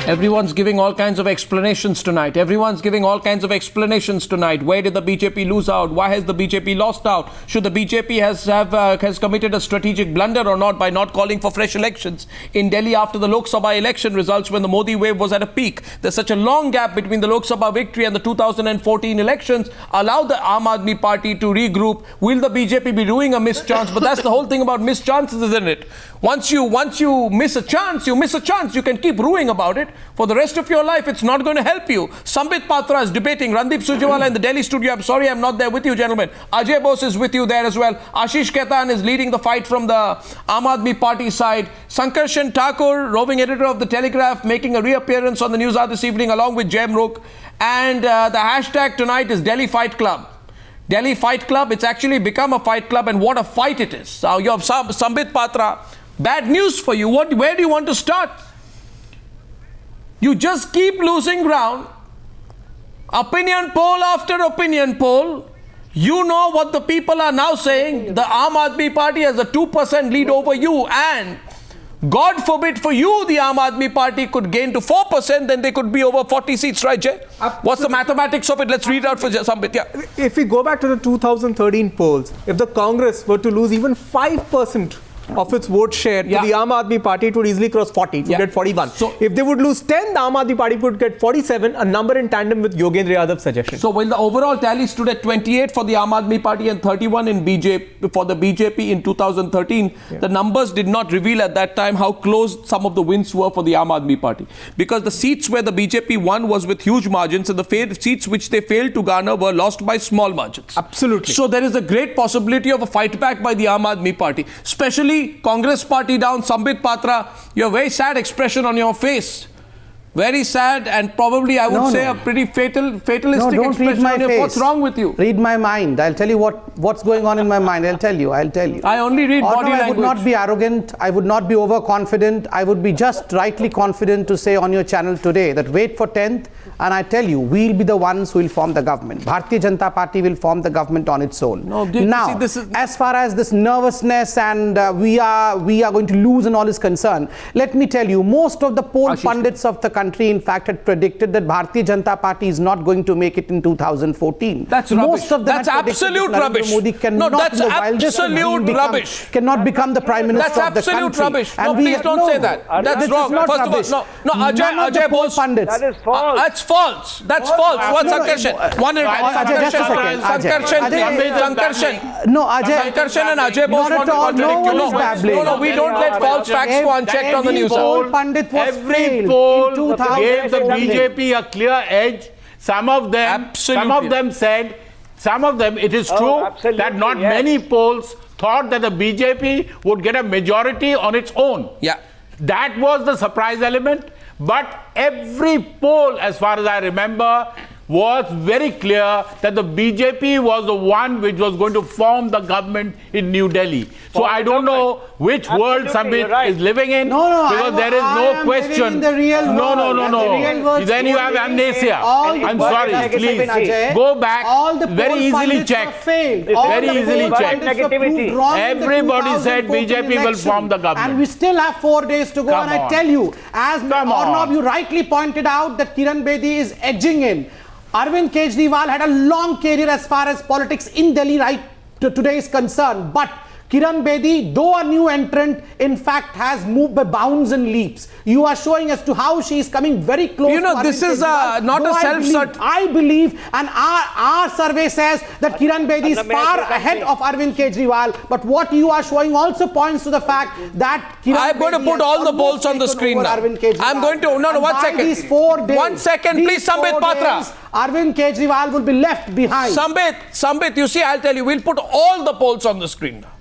Everyone's giving all kinds of explanations tonight. Everyone's giving all kinds of explanations tonight. Where did the BJP lose out? Why has the BJP lost out? Should the BJP has committed a strategic blunder or not by not calling for fresh elections in Delhi after the Lok Sabha election results when the Modi wave was at a peak? There's such a long gap between the Lok Sabha victory and the 2014 elections. Allow the Aam Admi Party to regroup. Will the BJP be doing a missed chance? But that's the whole thing about missed chances, isn't it? Once you miss a chance, you miss a chance. You can keep ruing about it for the rest of your life. It's not going to help you. Sambit Patra is debating. Randeep Surjewala in the Delhi studio. I'm sorry I'm not there with you, gentlemen. Ajay Bose is with you there as well. Ashish Khaitan is leading the fight from the Aam Admi Party side. Sankarshan Thakur, roving editor of the Telegraph, making a reappearance on the Newshour this evening along with Jai Mruk. And the hashtag tonight is Delhi Fight Club. Delhi Fight Club. It's actually become a fight club, and what a fight it is. So you have Sambit Patra. Bad news for you. Where do you want to start? You just keep losing ground. Opinion poll after opinion poll. You know what the people are now saying. The Aam Admi Party has a 2% lead over you, and God forbid for you, the Aam Admi Party could gain to 4%, then they could be over 40 seats, right, Jay? Absolutely. What's the mathematics of it? Let's read out for Sambit. Yeah. If we go back to the 2013 polls, if the Congress were to lose even 5% of its vote share to the Aam Admi Party, it would easily cross 40. It would get 41. So if they would lose 10, the Aam Admi Party would get 47, a number in tandem with Yogendra Yadav's suggestion. So when the overall tally stood at 28 for the Aam Admi Party and 31 in for the BJP in 2013, the numbers did not reveal at that time how close some of the wins were for the Aam Admi Party. Because the seats where the BJP won was with huge margins, and the seats which they failed to garner were lost by small margins. Absolutely. So there is a great possibility of a fight back by the Aam Admi Party, especially Congress Party down. Sambit Patra, you have a very sad expression on your face. Very sad, and probably I would say a pretty fatalistic expression on your face. What's wrong with you? Read my mind. I'll tell you what's going on in my mind. I'll tell you. I only read body language. I would not be arrogant. I would not be overconfident. I would be just rightly confident to say on your channel today that wait for 10th, and I tell you, we'll be the ones who will form the government. Bharatiya Janata Party will form the government on its own. Now, as far as this nervousness and we are going to lose and all is concerned, let me tell you, most of the poll pundits of the country, in fact, had predicted that Bharatiya Janata Party is not going to make it in 2014. That's rubbish. Most of them that's absolute rubbish. Modi cannot, that's absolute rubbish. Cannot become the Prime Minister of the country. That's absolute rubbish. No, please don't say that. That's wrong. First of all, Ajay Bose. That is false. That's false. That's false. What's Sankarshan? One minute. Sankarshan. No, Ajay. Sankarshan and Ajay Bose want to contradict you. No, we don't let false facts go unchecked on the news. Every poll gave the BJP a clear edge. Some of them said, it is true that not many polls thought that the BJP would get a majority on its own. Yeah. That was the surprise element. But every poll, as far as I remember, was very clear that the BJP was the one which was going to form the government in New Delhi. So I don't know which world Sambit is living in, because there is no question. No. Then you have amnesia. I'm sorry, please. Go back, very easily checked. Very easily checked. Everybody said BJP will form the government. And we still have 4 days to go. And I tell you, as Arnav, you rightly pointed out that Kiran Bedi is edging in. Arvind Kejriwal had a long career as far as politics in Delhi right to today is concerned. But Kiran Bedi, though a new entrant, in fact has moved by bounds and leaps. You are showing as to how she is coming very close. You know, this is not a self-cert. I believe, and our survey says that Kiran Bedi is far ahead of Arvind Kejriwal. But what you are showing also points to the fact that Kiran I'm going to put all the polls on the screen now. I'm going to, no, 1 second. These 4 days, 1 second, please, Sambit Patra. Arvind Kejriwal will be left behind. Sambit, you see, I'll tell you, we'll put all the polls on the screen now.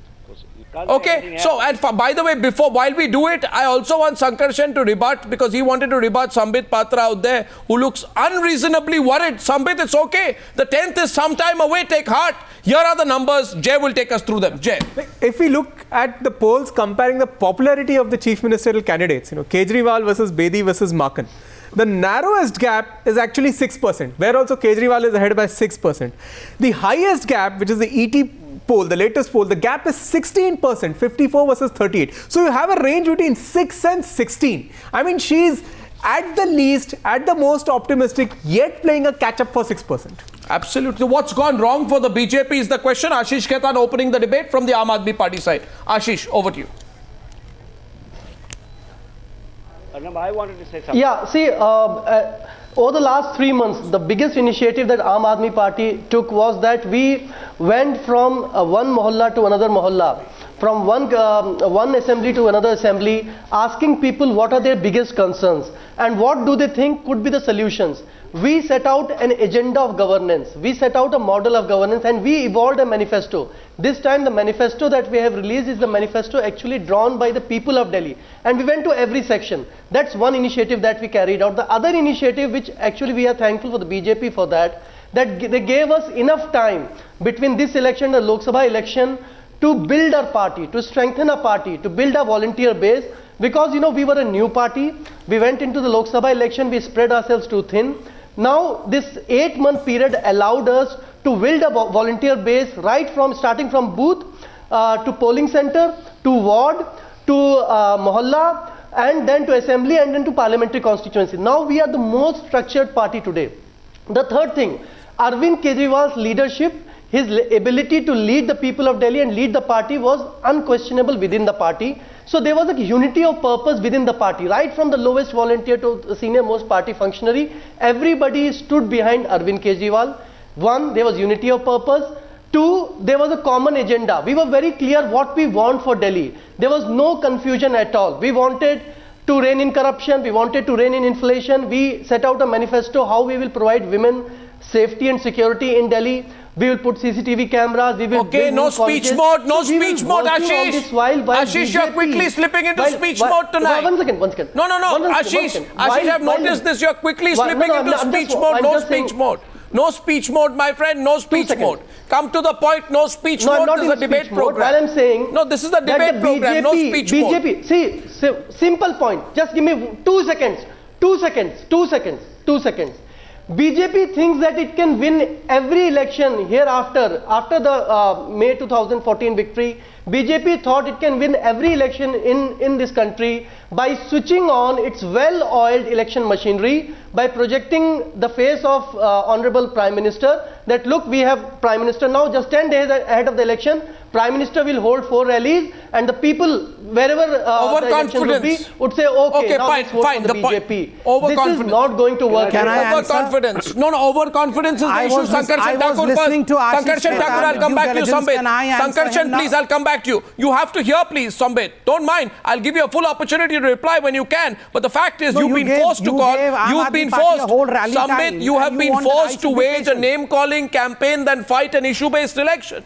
Okay, so and by the way, while we do it, I also want Sankarshan to rebut, because he wanted to rebut Sambit Patra out there, who looks unreasonably worried. Sambit, it's okay. The 10th is some time away. Take heart. Here are the numbers. Jay will take us through them. Jay. If we look at the polls comparing the popularity of the chief ministerial candidates, Kejriwal versus Bedi versus Makan, the narrowest gap is actually 6%, where also Kejriwal is ahead by 6%. The highest gap, which is the ET poll, the latest poll, the gap is 16%, 54 versus 38. So you have a range between 6 and 16. I mean, she's at the least, at the most optimistic, yet playing a catch-up for 6%. Absolutely. What's gone wrong for the BJP is the question. Ashish Khaitan opening the debate from the Aam Admi Party side. Ashish, over to you. I wanted to say something. Yeah, see, over the last 3 months, the biggest initiative that Aam Admi Party took was that we went from one mohalla to another mohalla, from one assembly to another assembly, asking people what are their biggest concerns and what do they think could be the solutions. We set out an agenda of governance, we set out a model of governance, and we evolved a manifesto. This time the manifesto that we have released is the manifesto actually drawn by the people of Delhi, and we went to every section. That's one initiative that we carried out. The other initiative, which actually we are thankful for the BJP for that they gave us enough time between this election and the Lok Sabha election to build our party, to strengthen our party, to build a volunteer base. Because we were a new party, we went into the Lok Sabha election, we spread ourselves too thin. Now this 8-month period allowed us to build a volunteer base right from starting from booth to polling center, to ward, to mohalla, and then to assembly, and then to parliamentary constituency. Now we are the most structured party today. The third thing, Arvind Kejriwal's leadership, his ability to lead the people of Delhi and lead the party was unquestionable within the party. So there was a unity of purpose within the party, right from the lowest volunteer to the senior most party functionary. Everybody stood behind Arvind Kejriwal. One, there was unity of purpose. Two, there was a common agenda. We were very clear what we want for Delhi. There was no confusion at all. We wanted to rein in corruption, we wanted to rein in inflation. We set out a manifesto how we will provide women safety and security in Delhi. We will put CCTV cameras. We will okay, no speech mode, no speech mode, Ashish. Ashish, you're quickly slipping into speech mode tonight. One second. No, Ashish, I've noticed this. You're quickly slipping into speech mode, no speech mode. No speech mode, my friend, no speech mode. Come to the point, no speech mode. This is a debate program. While I'm saying, no, this is the debate program, no speech mode. BJP, see, simple point. Just give me 2 seconds. 2 seconds. BJP thinks that it can win every election hereafter. After the May 2014 victory, BJP thought it can win every election in this country by switching on its well-oiled election machinery, by projecting the face of Honorable Prime Minister that look, we have Prime Minister now, just 10 days ahead of the election, Prime Minister will hold 4 rallies and the people, wherever the election would be, would say, okay, now let's vote for the BJP. This is not going to work. Can I overconfidence. No, overconfidence is the issue. Sankarshan Thakur first. Sankarshan Thakur, I'll come back to you, Sambit. Sankarshan, please, I'll come back to you. You have to hear, please, Sambit. Don't mind. I'll give you a full opportunity to reply when you can. But the fact is, you've been forced to call. You've been forced. Sambit, you have been forced to wage a name-calling campaign than fight an issue-based election.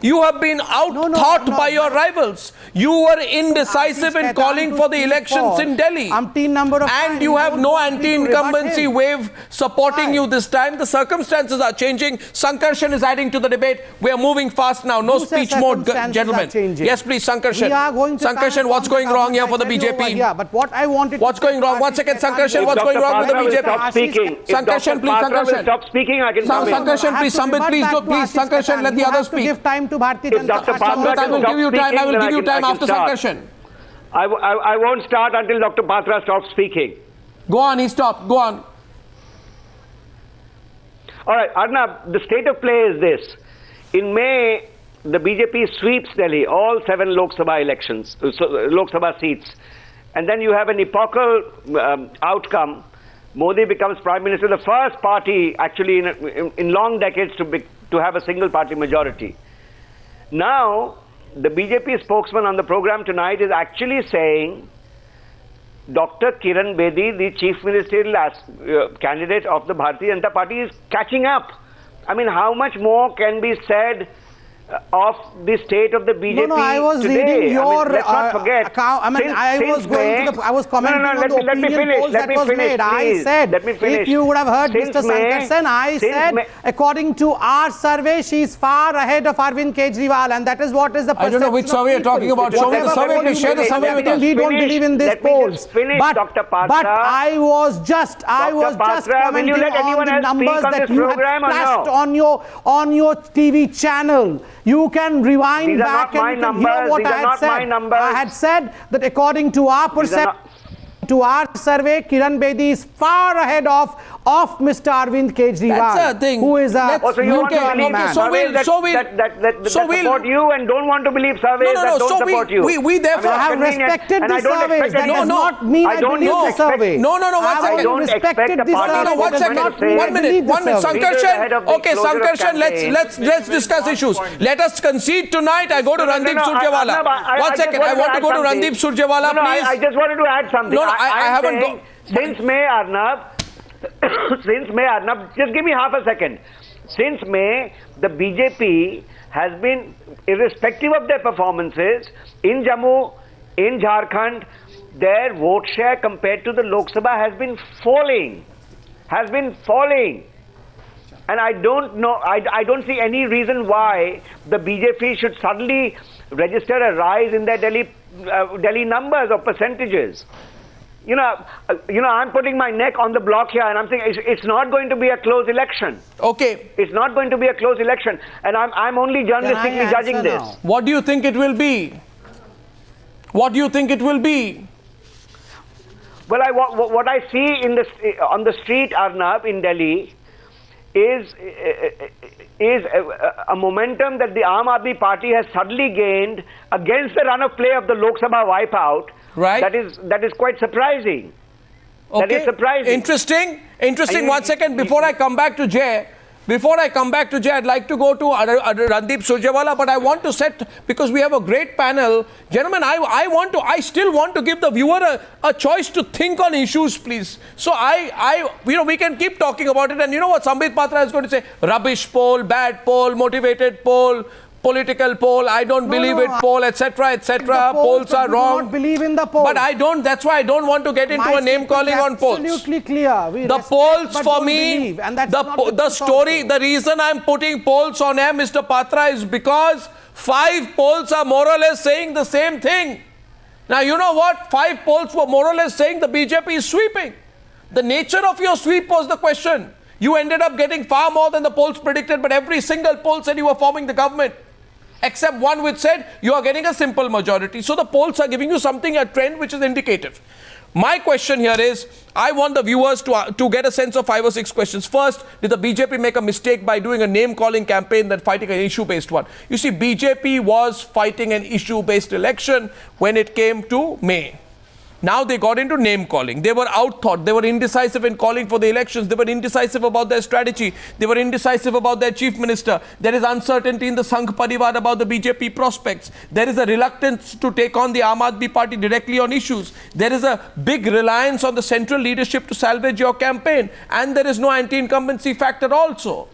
You have been out-thought by your rivals. You were indecisive in calling for the elections in Delhi. And you have no anti-incumbency wave supporting you this time. The circumstances are changing. Sankarshan is adding to the debate. We are moving fast now. No speech mode, gentlemen. Yes, please, Sankarshan. Sankarshan, what's going wrong here for the BJP? Yeah, but what I wanted. What's going wrong? 1 second, Sankarshan. What's going wrong with the BJP? Stop speaking. Sankarshan, please, Sankarshan. Stop speaking. I can come in. Sankarshan, please, Sambit, please, Sankarshan, let the others speak. Give time to Bharatiya Janata Party. I will give you time. I will give you time after Sankarshan. I won't start until Dr. Patra stops speaking. Go on, he stopped. Go on. All right, Arnab, the state of play is this. In May, the BJP sweeps Delhi, all 7 Lok Sabha elections, Lok Sabha seats. And then you have an epochal outcome. Modi becomes Prime Minister, the first party actually in long decades to have a single party majority. Now, the BJP spokesman on the program tonight is actually saying Dr. Kiran Bedi, the Chief Ministerial candidate of the Bharatiya Janata Party, is catching up. I mean, how much more can be said of the state of the BJP I was today? reading your let's not forget. account. I was commenting on the opinion polls that was made. I said, if you would have heard Mr. Sankarshan, I said, according to our survey, she's far ahead of Arvind Kejriwal, and that is what is the perception. I don't know which survey you're talking about. Show me the survey, please share the survey with us. We don't believe in these polls. But I was just commenting on the numbers that you had flashed on your TV channel. You can rewind back and you can hear what I had said. I had said that according to our perception, to our survey, Kiran Bedi is far ahead of Mr. Arvind Kejriwal, That's the thing. who is a So you want to neutral believe man. that support you and don't want to believe surveys that don't support you. We therefore I have respected and the I don't surveys. expect That any- does not mean I believe the survey. No, one I second. have don't expect respected the the party survey. to one That does second. not mean I 1 minute. believe the 1 minute. survey. Leaders ahead of Sankarshan. the Okay, closure of Sankarshan. campaign. Let's discuss issues. Let us concede tonight. I go to Randeep No, Surjewala. Arnab, I 1 just second. I wanted want to add go to something. Randeep Surjewala, No, please. I just wanted to add something. No, I I'm haven't saying, since May, Arnab, since May, Arnab, just give me half a second. Since May, the BJP has been, irrespective of their performances, in Jammu, in Jharkhand, their vote share compared to the Lok Sabha has been falling. And I don't know, I don't see any reason why the BJP should suddenly register a rise in their Delhi numbers or percentages. I'm putting my neck on the block here, and I'm saying it's not going to be a close election. Okay. It's not going to be a close election, and I'm only journalistically judging this. Now? What do you think it will be? What do you think it will be? Well, what I see on the street, Arnab, in Delhi, is a momentum that the Aam Admi Party has suddenly gained against the run of play of the Lok Sabha wipeout. Right. That is quite surprising. That is surprising. Interesting. And 1 second. Before I come back to Jay, I'd like to go to Randeep Surjewala, but I want to set, because we have a great panel. Gentlemen, I still want to give the viewer a choice to think on issues, please. So we can keep talking about it, and you know what Sambit Patra is going to say? Rubbish poll, bad poll, motivated poll, political poll, I don't believe it poll, etc. Polls are wrong. I do not believe in the poll. But that's why I don't want to get into a name calling on polls. Absolutely clear. We The respect polls but for don't me, believe, and that's not the story, the reason I'm putting polls on air, Mr. Patra, is because 5 polls are more or less saying the same thing. Now, you know what? 5 polls were more or less saying the BJP is sweeping. The nature of your sweep was the question. You ended up getting far more than the polls predicted, but every single poll said you were forming the government. Except one which said you are getting a simple majority. So the polls are giving you something, a trend which is indicative. My question here is, I want the viewers to get a sense of 5 or 6 questions. First, did the BJP make a mistake by doing a name-calling campaign than fighting an issue-based one? You see, BJP was fighting an issue-based election when it came to May. Now they got into name-calling. They were outthought. They were indecisive in calling for the elections. They were indecisive about their strategy. They were indecisive about their chief minister. There is uncertainty in the Sangh Parivar about the BJP prospects. There is a reluctance to take on the Aam Admi Party directly on issues. There is a big reliance on the central leadership to salvage your campaign. And there is no anti-incumbency factor also.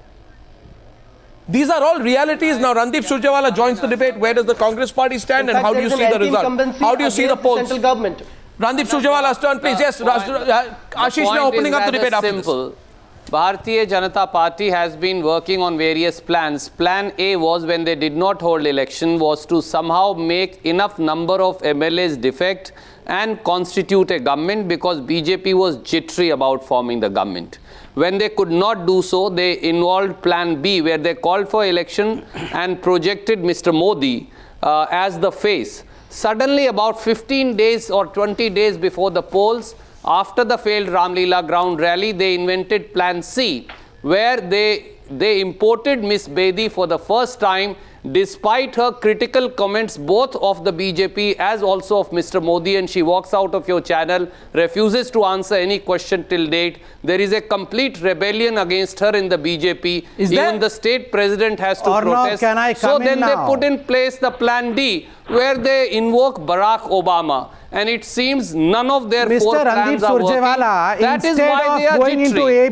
These are all realities. Now, Randeep Surjewala joins the debate. Where does the Congress party stand, and how do you see the result? How do you see the polls? Central government. Randeep Surjewala's turn, please. Yes, Ashish, now opening up the debate after this. Bharatiya Janata Party has been working on various plans. Plan A was, when they did not hold election, was to somehow make enough number of MLAs defect and constitute a government, because BJP was jittery about forming the government. When they could not do so, they involved Plan B, where they called for election and projected Mr. Modi as the face. Suddenly, about 15 days or 20 days before the polls, after the failed Ramleela ground rally, they invented Plan C, where they imported Miss Bedi for the first time, despite her critical comments both of the BJP as also of Mr. Modi, and she walks out of your channel, refuses to answer any question till date. There is a complete rebellion against her in the BJP. Even the state president has to protest. Can I come so then now? They put in place the Plan D, where they invoke Barack Obama. And it seems none of their 4 plans are working. That is why they are jittery.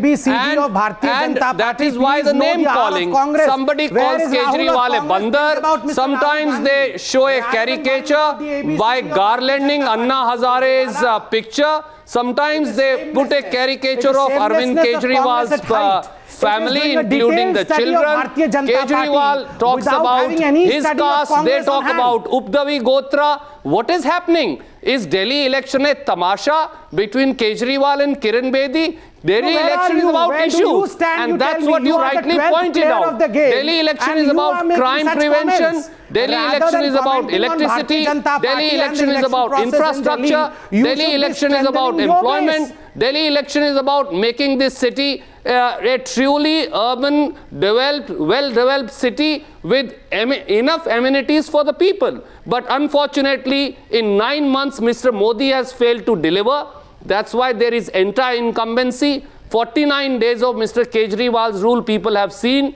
And that is why the name calling. Somebody calls Kejriwal a bandar. Sometimes they show a caricature by garlanding Anna Hazare's picture. Sometimes they put a caricature of Arvind Kejriwal's family, including the children. Kejriwal talks about his caste. They talk about Updavi Gotra. What is happening? Is Delhi election a tamasha between Kejriwal and Kiran Bedi? Delhi election is about issues, and that's what you rightly pointed out. Delhi election is about crime prevention. Delhi election is about electricity. Delhi election is about infrastructure. Delhi election is about employment. Delhi election is about making this city a truly urban, developed, well-developed city with enough amenities for the people. But unfortunately, in 9 months, Mr. Modi has failed to deliver. That's why there is entire incumbency. 49 days of Mr. Kejriwal's rule people have seen.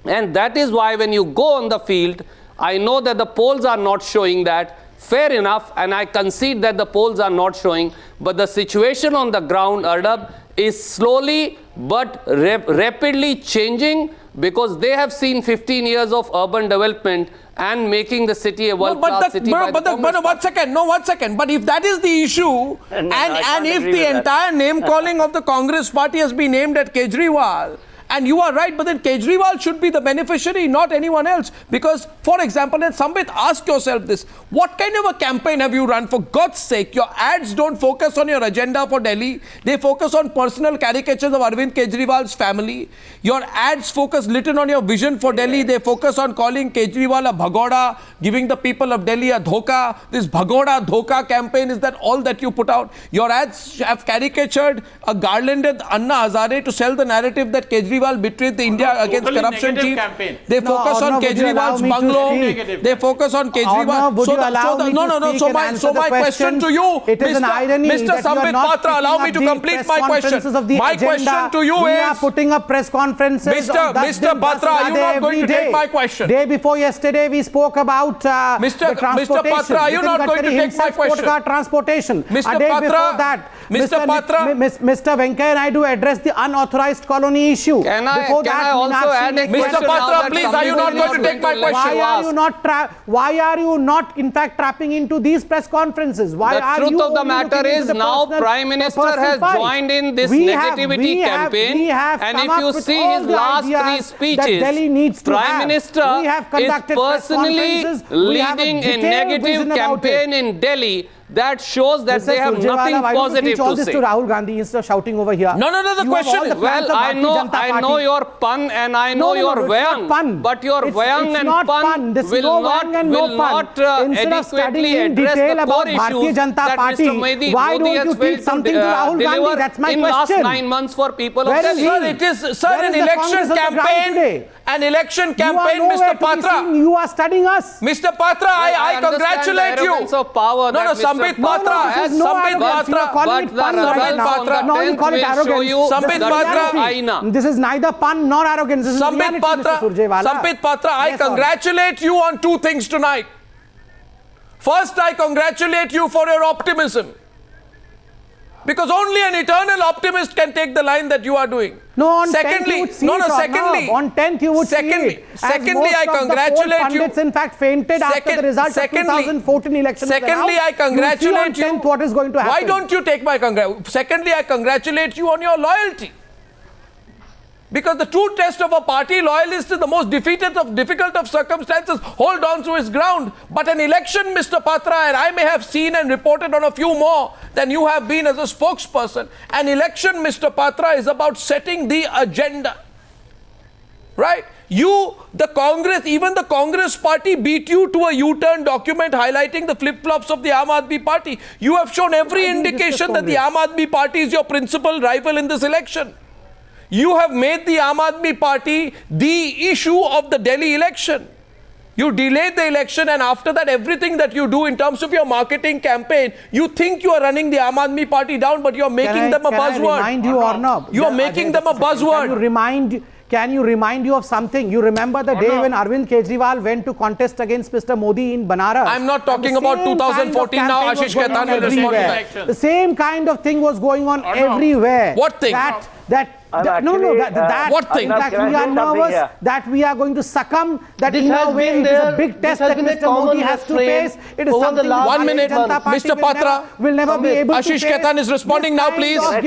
And that is why when you go on the field, I know that the polls are not showing that. Fair enough, and I concede that the polls are not showing. But the situation on the ground, Ardab, is slowly but rapidly changing, because they have seen 15 years of urban development and making the city a world-class city. But one second. But if that is the issue, and if the entire name-calling of the Congress party has been aimed at Kejriwal, and you are right, but then Kejriwal should be the beneficiary, not anyone else. Because, for example, and Sambit, ask yourself this. What kind of a campaign have you run? For God's sake, your ads don't focus on your agenda for Delhi. They focus on personal caricatures of Arvind Kejriwal's family. Your ads focus little on your vision for Delhi. They focus on calling Kejriwal a bhagoda, giving the people of Delhi a dhoka. This bhagoda dhoka campaign, is that all that you put out? Your ads have caricatured a garlanded Anna Hazare to sell the narrative that Kejriwal betrayed the India against corruption chief. Campaign. They focus on Kejriwal's bungalow. They focus on Kejriwal. So my question to you, Mr. Sambit Patra, allow me to complete my question. My question to you is, we are putting up press conferences. Mr. Patra, are you not going to take my question? Day before yesterday, we spoke about Mr. Patra, are you not going to take my question? Transportation. Mr. A day Patra, before that, Mr. Patra, Mr. Venkaiah Naidu addressed the unauthorized colony issue. Can I also add a question? Mr. Patra, please, are you not going to take my question? Why are you not in fact trapping into these press conferences? The truth of the matter is, now Prime Minister has joined in this negativity campaign, and if you see his last 3 speeches, Prime Minister is personally leading a negative campaign in Delhi. That shows that they have nothing positive to say. To Rahul Gandhi instead of shouting over here. No, the question is, well, I know your pun and I know your vayang, but your vayang and pun will not adequately address the core issues that Mr. Modi has failed to deliver in last 9 months for people of Delhi. Sir, it is, an election campaign. An election campaign, Mr. Patra. You are studying us. Mr. Patra, I congratulate you. Sambit Patra, this is neither pun nor arrogance. This is Sambit Patra, I congratulate you on 2 things tonight. First, I congratulate you for your optimism. Because only an eternal optimist can take the line that you are doing. No, on 10th you would see it. On 10th you would see it. Secondly, I congratulate you. In fact, fainted after the results of 2014 election. Secondly, I congratulate you. What is going to happen? Why don't you take my congratulations? Secondly, I congratulate you on your loyalty. Because the true test of a party loyalist is the most difficult of circumstances, hold on to his ground. But an election, Mr. Patra, and I may have seen and reported on a few more than you have been as a spokesperson. An election, Mr. Patra, is about setting the agenda. Right? You, the Congress, even the Congress party beat you to a U-turn document highlighting the flip-flops of the Aam Admi Party. You have shown every indication that the Aam Admi Party is your principal rival in this election. You have made the Aam Admi Party the issue of the Delhi election. You delayed the election, and after that, everything that you do in terms of your marketing campaign, you think you are running the Aam Admi Party down, but you are making them a buzzword. Can I remind you or not? You are making them a buzzword. Can you remind you of something? You remember the day when Arvind Kejriwal went to contest against Mr. Modi in Banaras? I'm not talking about 2014 now. Ashish Khaitan will respond to that. The same kind of thing was going on everywhere. What thing? What thing? That we are nervous, that we are going to succumb, that in a way it is a big test that Mr. Modi has to face. It is something 1 minute, Mr. Patra. Will never be able to Ashish Khaitan is responding now, please. This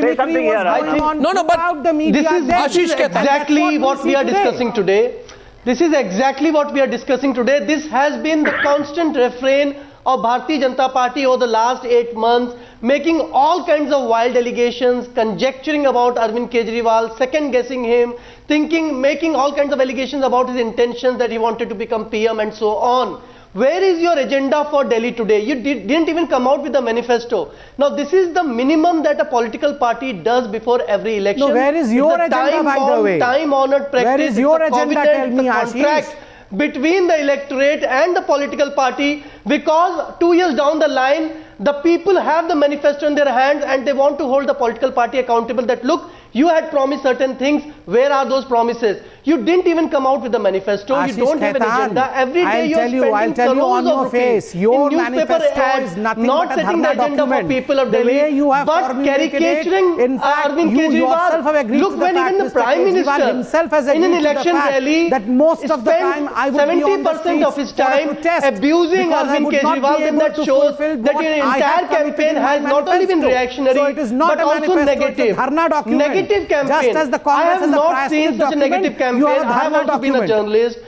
is exactly what we are discussing today. This is exactly what we are discussing today. This has been the constant refrain of Bharatiya Janata Party over the last 8 months, making all kinds of wild allegations, conjecturing about Arvind Kejriwal, second-guessing him, making all kinds of allegations about his intentions that he wanted to become PM and so on. Where is your agenda for Delhi today? You didn't even come out with a manifesto. Now, this is the minimum that a political party does before every election. No, where is your agenda, by the way? Time-honored practice. Where is your agenda? Tell me, Ashish. Between the electorate and the political party, because 2 years down the line, the people have the manifesto in their hands and they want to hold the political party accountable that, look, you had promised certain things, where are those promises? You didn't even come out with a manifesto, Ashish you don't have an agenda. Every day you're spending I'll tell you on your face, your manifesto is nothing not but a setting the dharna agenda document. for people of The Delhi, way you have but formulated it, caricaturing in fact, Arvind you yourself have Kejriwal. agreed Look, to the when fact, even the Mr. Prime Kejriwal Minister himself has in an agreed to the election fact rally that most of the time I would be on the 70% streets of his for a time protest abusing because I Arvind would not be Kejriwal, then able that to shows fulfill that what your I have entire committed campaign in my has not only been manifesto. reactionary, So it is not but a also manifesto, negative. it's a dharna document. Negative campaign. Just as the I Congress have has a not seen press such a negative document, you campaign. have a I have dharna also been a document. journalist.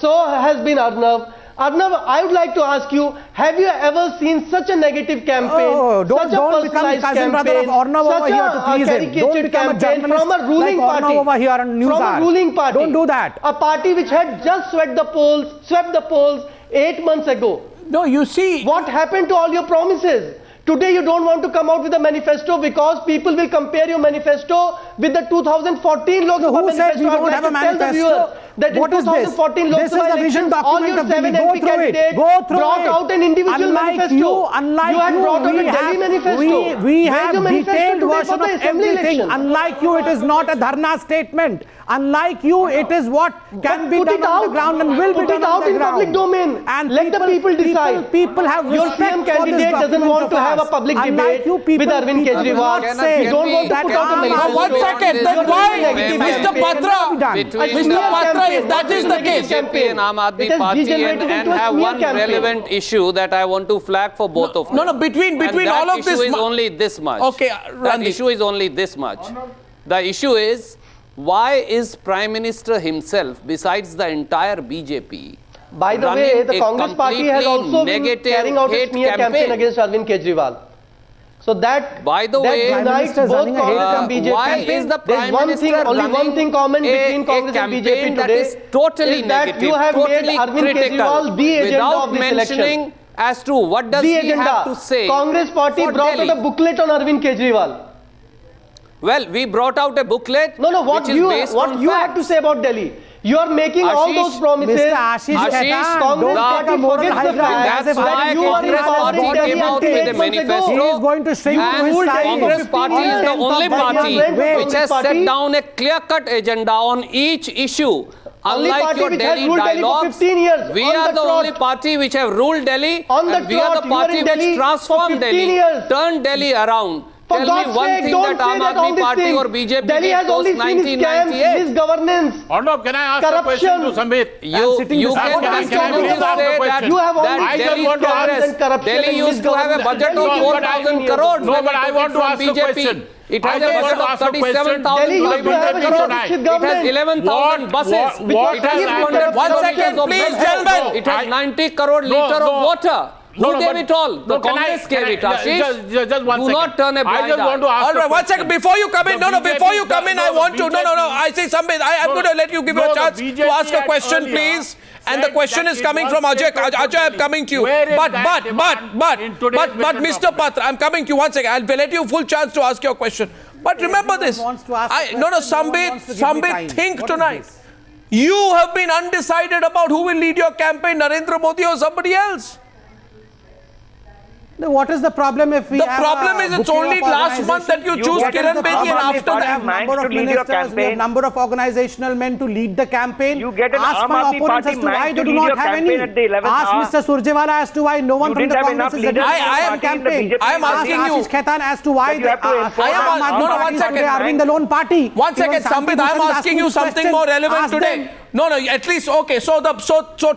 So has been Arnav. Arnav, I would like to ask you, have you ever seen such a negative campaign? Oh, don't become personalized cousin brother of Arnav over here to please him. Don't become a journalist from a ruling like Arnav party. over here on Newshour. From a ruling party. Don't do that. A party which had just swept the polls 8 months ago. No, you see. What happened to all your promises? Today you don't want to come out with a manifesto because people will compare your manifesto with the 2014 Lok Sabha Who said manifesto. we don't have a manifesto? That What in is this? 2014 Lok This is Sabha the vision elections, all document your of Delhi. 7 Go MP through it. candidates Go through brought it. out an individual manifesto. Unlike you had brought out a Delhi manifesto. We Where's have your manifesto detailed today version for the of assembly everything. election? Unlike you, it is not a dharna statement. Unlike you, it is what can be done on the ground and will be done on the ground. Put it out in public domain. And let the people decide. People have your respect CM for this candidate doesn't document want of to have a ours. public Unlike debate you people, with Arvind people will Kejriwal. not say You don't want to put out a manifesto. One second, then why, Mr. Patra, Mr. Patra, if that is the case. BJP and Aam Admi Party and have one relevant issue that I want to flag for both of them. No, between all of this. Issue is only this much. Okay, that Randeep. issue is only this much. The issue is, why is Prime Minister himself, besides the entire BJP, by the way, the Congress party has also been carrying out a smear campaign against Arvind Kejriwal. So that, by the way, unites both Congress and BJP. Why is the Prime Minister only one thing common between Congress and BJP today that is totally is that negative, you have totally made Arvind Kejriwal the agenda without of this mentioning election. as to what does he have to say. Congress party brought out a booklet on Arvind Kejriwal. Well, we brought out a booklet. No, what you have to say about Delhi? You are making all those promises. Mr. Ashish Khaitan, Congress don't party take a moral forgets high the fact That's why that you are Congress involved in party Delhi came out until with a 8 months ago. manifesto. He is going to shrink to And his size. Congress party is the only party which has set down a clear-cut agenda on each issue. Unlike your Delhi dialogues, we are the only party which have ruled Delhi, and we are the party which transformed Delhi, turned Delhi around. Tell me one thing that Aam Admi Party or BJP did post 1998. Misgovernance. Arnav, can I ask a question to Samit? You can continue to say that Delhi used to have a budget of 4,000 crores. No, but I want to ask a question. It has a budget of 37,500 crores. It has 11,000 buses. It has 200 1 second, please, gentlemen. It has 90 crore litre of water. Who gave it all? The Congress gave it, Ashish. Just 1 second. Do not turn a blind eye. I just want to ask. All right, 1 second. Before you come in, before you come in, I want to. No. I see something. I'm going to let you give you a chance to ask a question, please. And the question is coming from Ajay. Ajay, I'm coming to you. But, Mr. Patra, I'm coming to you 1 second. I'll let you full chance to ask your question. But remember this. Sambit, think tonight. You have been undecided about who will lead your campaign, Narendra Modi or somebody else. What is the problem if we The problem is it's only last month that you choose Kiran Bedi and after that. We have number of ministers, we have number of organizational men to lead the campaign. You get an Ask Aam my Admi opponents Party as to why man they to do lead not your have any. campaign at the 11th Ask hour. Mr. Surjewala as to why no one You from the didn't have Congress enough is leaders against in the the party in the campaign. BJP I am asking you. Ashish Khaitan as to why you have to enforce Arvind alone party. 1 second, Sambit, I am asking you something more relevant today. No, at least, okay, so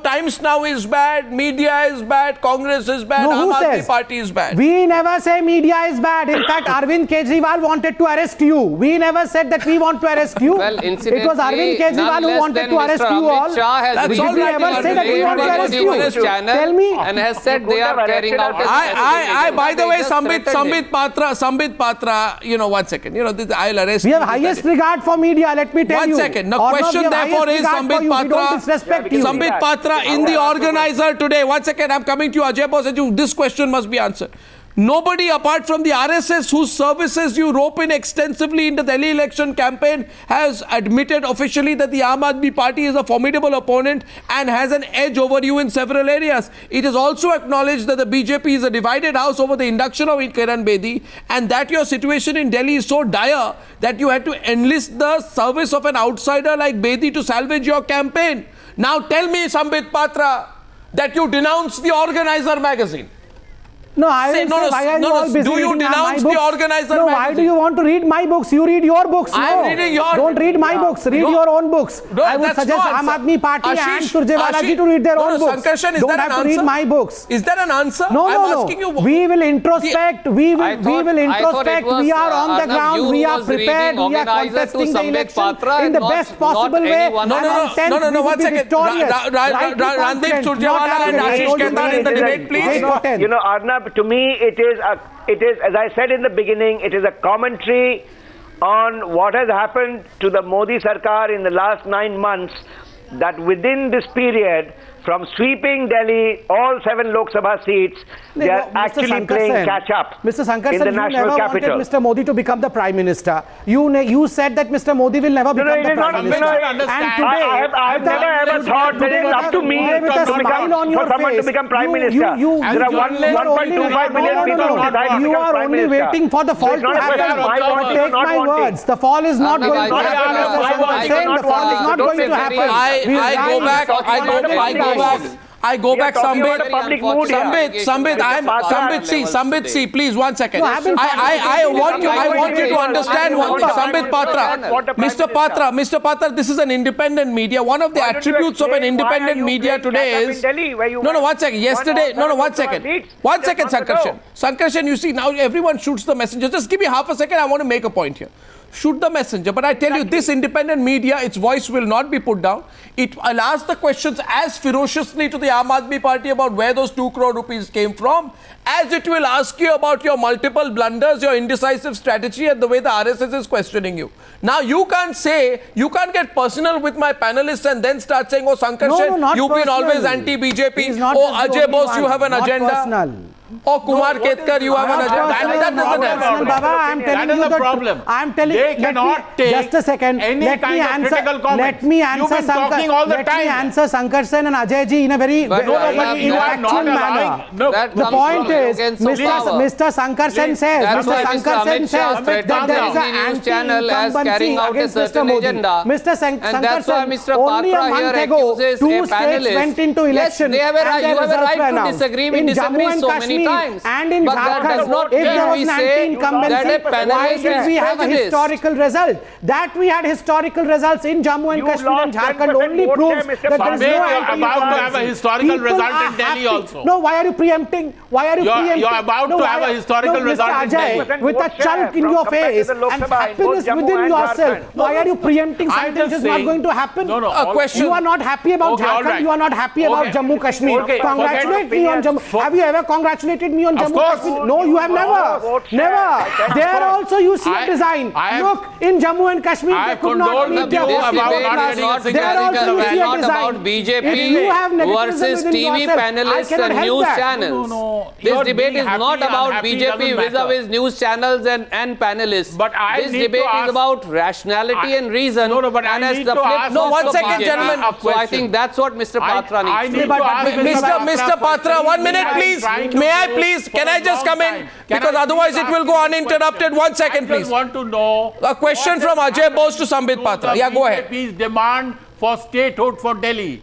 Times Now is bad, media is bad, Congress is bad, No, Aam who Admi says? Party is bad. We never say media is bad. In fact, Arvind Kejriwal wanted to arrest you. We never said that we want to arrest you. Well, incidentally, it was Arvind Kejriwal who wanted to arrest you all. That's all Did we right, ever say that we want to arrest you? Tell me. And has said they are carrying out By the way, Sambit Patra, one second, I'll arrest We you. have highest regard for media, let me tell you. 1 second. The Arnav, question we have therefore highest is regard for you. We don't disrespect you. Sambit Patra in the organizer today. 1 second, I'm coming to you, Ajay Bose. This question must be answered. Nobody apart from the RSS whose services you rope in extensively in the Delhi election campaign has admitted officially that the Aam Admi Party is a formidable opponent and has an edge over you in several areas. It is also acknowledged that the BJP is a divided house over the induction of Kiran Bedi and that your situation in Delhi is so dire that you had to enlist the service of an outsider like Bedi to salvage your campaign. Now tell me, Sambit Patra, that you denounce the Organizer magazine. No, I Say, will no, say, no, why are no, you no, all busy do you reading denounce my the books? Organizer No, why magazine? do you want to read my books? You read your books. I'm no. reading yours. Don't read my books. Read No. your own books. No, I would that's suggest no Aam answer. Admi Party and Ashish, Surjewala ji Ashish, to read their no, own no, books. Sankarshan, is Don't that have an to read answer? my books. Is that an answer? No, I'm no, asking no. you. We will introspect. We will it introspect. was, We are on the Arnav, ground. you We who are was prepared. reading We are organizer to contesting the Sambit election Patra in and the not- best possible not way. anyone No, And no, on no, 10th, no, no, we will 1 be second. victorious. Rightly Randeep confident, Surjewala not and arrogant. Ashish Khaitan in the debate, please. Wait for 10th. Arnab, to me, it is, as I said in the beginning, it is a commentary on what has happened to the Modi Sarkar in the last 9 months, that within this period, from sweeping Delhi, all 7 Lok Sabha seats, they are actually playing catch up Mr. in Sankarshan, the you national never capital. wanted Mr. Modi to become the Prime Minister. You said that Mr. Modi will never become the Prime Minister. And today, I have never ever thought that it is up to me for someone to become Prime Minister. There are 1.25 million people who decide to You become are Prime only Minister. waiting for the fall to happen. Take my words. The fall is not going to happen. I'm saying the fall is not going to happen. I go back, Sambit, see, please, 1 second. No, I want you to understand one thing, Sambit Patra. Mr. Patra, this is an independent media. One of the attributes of an independent media today is... No, 1 second. Yesterday, 1 second. 1 second, Sankarshan. Sankarshan, you see, now everyone shoots the messenger. Just give me half a second. I want to make a point here. Shoot the messenger. But I tell you, this independent media, its voice will not be put down. I'll ask the questions as ferociously to the Aam Admi Party about where those 2 crore rupees came from, as it will ask you about your multiple blunders, your indecisive strategy, and the way the RSS is questioning you. Now, you can't get personal with my panelists and then start saying, oh, Sankarshan, you've been always anti-BJP. Oh, Ajay Bose, you have an agenda. Personal. Oh, Kumar Ketkar, you have an agenda. That doesn't help. Baba, I'm telling you the problem. I'm telling they cannot take just a second. any kind of critical comment. Let me answer. You've been talking all the time. Let me answer Sankarshan and Ajay ji in a very intellectual manner. The point is, Mr. Sankarshan says that there is an anti-incumbency against Mr. Modi. Mr. Sankarshan, only a month ago, 2 states went into election. Yes, you have a right to disagree. We disagree so many times. And in but that does not if mean there was we an say anti-incumbency, that a panelist why did we have a prejudiced? historical result? That we had historical results in Jammu and Kashmir and Jharkhand only proves that there is no anti-incumbency. about to have a historical result in Delhi also. No, why are you preempting? Why are you preempting? You're about to have a historical result in Delhi. Mr. Ajay, with a chunk in your face and happiness within yourself, why are you preempting something which is not going to happen? A question. You are not happy about Jharkhand, you are not happy about Jammu Kashmir. Congratulate me on Jammu. Have you ever congratulated me on Jammu Kashmir? No, you have never. Never. There also you see a design. Look, in Jammu and Kashmir, they could not meet their This debate is not about BJP versus TV panelists and news channels. This debate is not about BJP vis-a-vis news channels and panelists. This debate is about rationality and reason. And as the flip No, 1 second, gentlemen. So I think that's what Mr. Patra needs to do. Mr. Patra, 1 minute, please. May I please? Can I just come in? Because otherwise it will go uninterrupted. 1 second, please. I just want to know a question from Ajay Bose to Sambit Patra. Yeah, go ahead. BJP's demand for statehood for Delhi.